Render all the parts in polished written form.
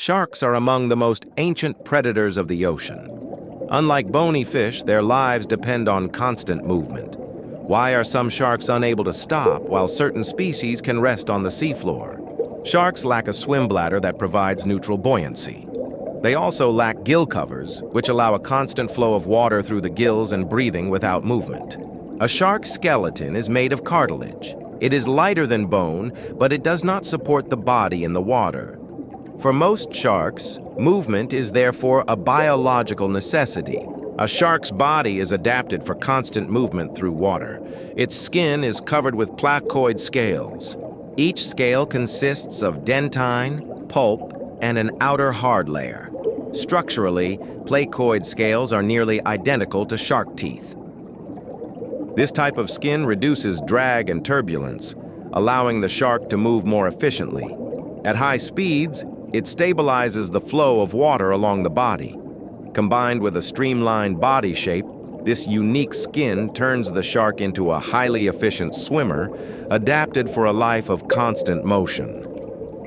Sharks are among the most ancient predators of the ocean. Unlike bony fish, their lives depend on constant movement. Why are some sharks unable to stop while certain species can rest on the seafloor? Sharks lack a swim bladder that provides neutral buoyancy. They also lack gill covers, which allow a constant flow of water through the gills and breathing without movement. A shark's skeleton is made of cartilage. It is lighter than bone, but it does not support the body in the water. For most sharks, movement is therefore a biological necessity. A shark's body is adapted for constant movement through water. Its skin is covered with placoid scales. Each scale consists of dentine, pulp, and an outer hard layer. Structurally, placoid scales are nearly identical to shark teeth. This type of skin reduces drag and turbulence, allowing the shark to move more efficiently. At high speeds, it stabilizes the flow of water along the body. Combined with a streamlined body shape, this unique skin turns the shark into a highly efficient swimmer, adapted for a life of constant motion.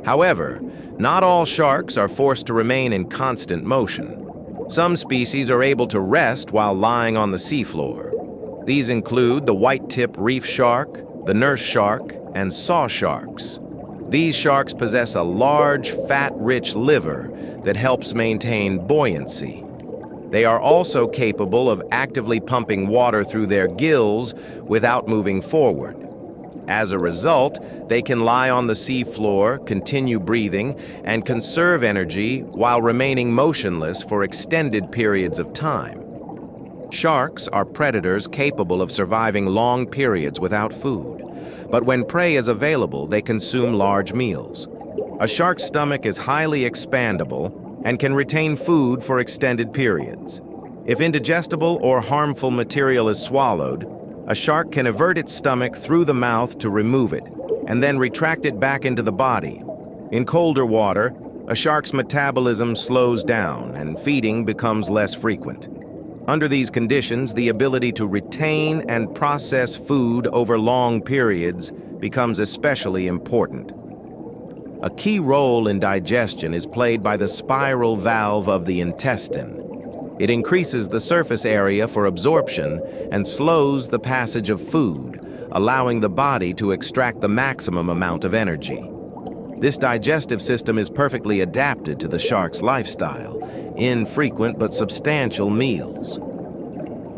However, not all sharks are forced to remain in constant motion. Some species are able to rest while lying on the seafloor. These include the white-tip reef shark, the nurse shark, and saw sharks. These sharks possess a large, fat-rich liver that helps maintain buoyancy. They are also capable of actively pumping water through their gills without moving forward. As a result, they can lie on the seafloor, continue breathing, and conserve energy while remaining motionless for extended periods of time. Sharks are predators capable of surviving long periods without food. But when prey is available, they consume large meals. A shark's stomach is highly expandable and can retain food for extended periods. If indigestible or harmful material is swallowed, a shark can avert its stomach through the mouth to remove it, and then retract it back into the body. In colder water, a shark's metabolism slows down and feeding becomes less frequent. Under these conditions, the ability to retain and process food over long periods becomes especially important. A key role in digestion is played by the spiral valve of the intestine. It increases the surface area for absorption and slows the passage of food, allowing the body to extract the maximum amount of energy. This digestive system is perfectly adapted to the shark's lifestyle, infrequent but substantial meals.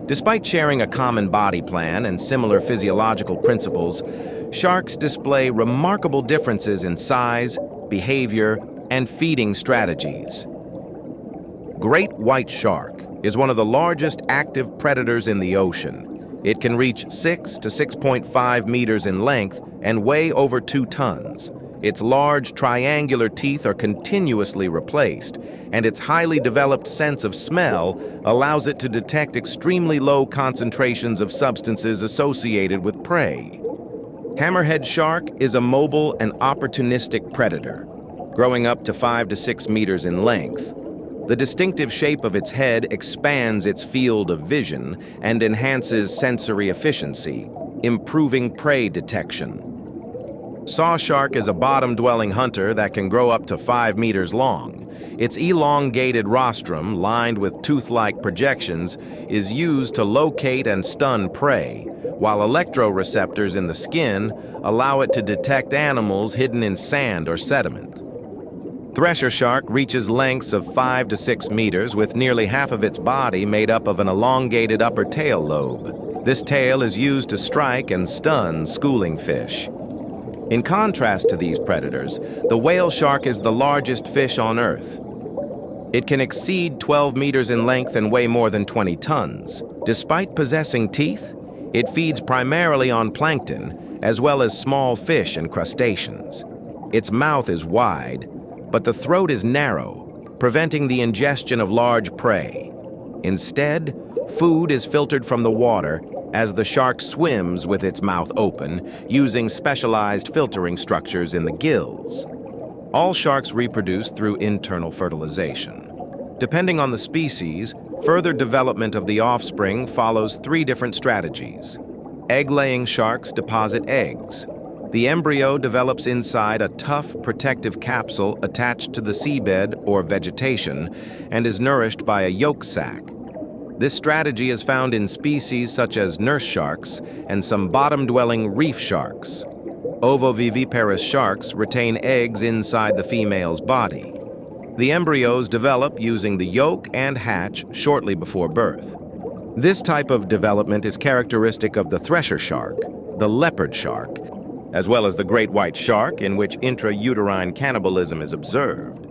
Despite sharing a common body plan and similar physiological principles, sharks display remarkable differences in size, behavior, and feeding strategies. Great white shark is one of the largest active predators in the ocean. It can reach 6 to 6.5 meters in length and weigh over 2 tons. Its large triangular teeth are continuously replaced, and its highly developed sense of smell allows it to detect extremely low concentrations of substances associated with prey. Hammerhead shark is a mobile and opportunistic predator, growing up to 5 to 6 meters in length. The distinctive shape of its head expands its field of vision and enhances sensory efficiency, improving prey detection. Saw shark is a bottom-dwelling hunter that can grow up to 5 meters long. Its elongated rostrum, lined with tooth-like projections, is used to locate and stun prey, while electroreceptors in the skin allow it to detect animals hidden in sand or sediment. Thresher shark reaches lengths of 5 to 6 meters with nearly half of its body made up of an elongated upper tail lobe. This tail is used to strike and stun schooling fish. In contrast to these predators, the whale shark is the largest fish on Earth. It can exceed 12 meters in length and weigh more than 20 tons. Despite possessing teeth, it feeds primarily on plankton, as well as small fish and crustaceans. Its mouth is wide, but the throat is narrow, preventing the ingestion of large prey. Instead, food is filtered from the water as the shark swims with its mouth open, using specialized filtering structures in the gills. All sharks reproduce through internal fertilization. Depending on the species, further development of the offspring follows 3 different strategies. Egg-laying sharks deposit eggs. The embryo develops inside a tough, protective capsule attached to the seabed or vegetation and is nourished by a yolk sac. This strategy is found in species such as nurse sharks and some bottom-dwelling reef sharks. Ovoviviparous sharks retain eggs inside the female's body. The embryos develop using the yolk and hatch shortly before birth. This type of development is characteristic of the thresher shark, the leopard shark, as well as the great white shark, in which intrauterine cannibalism is observed.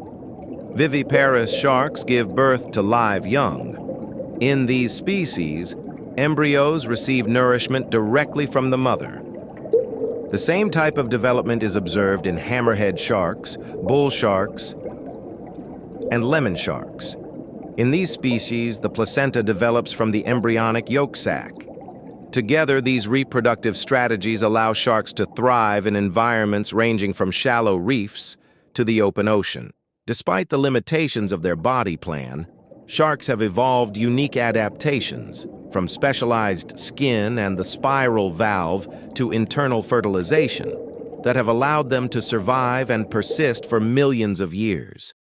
Viviparous sharks give birth to live young. In these species, embryos receive nourishment directly from the mother. The same type of development is observed in hammerhead sharks, bull sharks, and lemon sharks. In these species, the placenta develops from the embryonic yolk sac. Together, these reproductive strategies allow sharks to thrive in environments ranging from shallow reefs to the open ocean. Despite the limitations of their body plan, sharks have evolved unique adaptations, from specialized skin and the spiral valve to internal fertilization, that have allowed them to survive and persist for millions of years.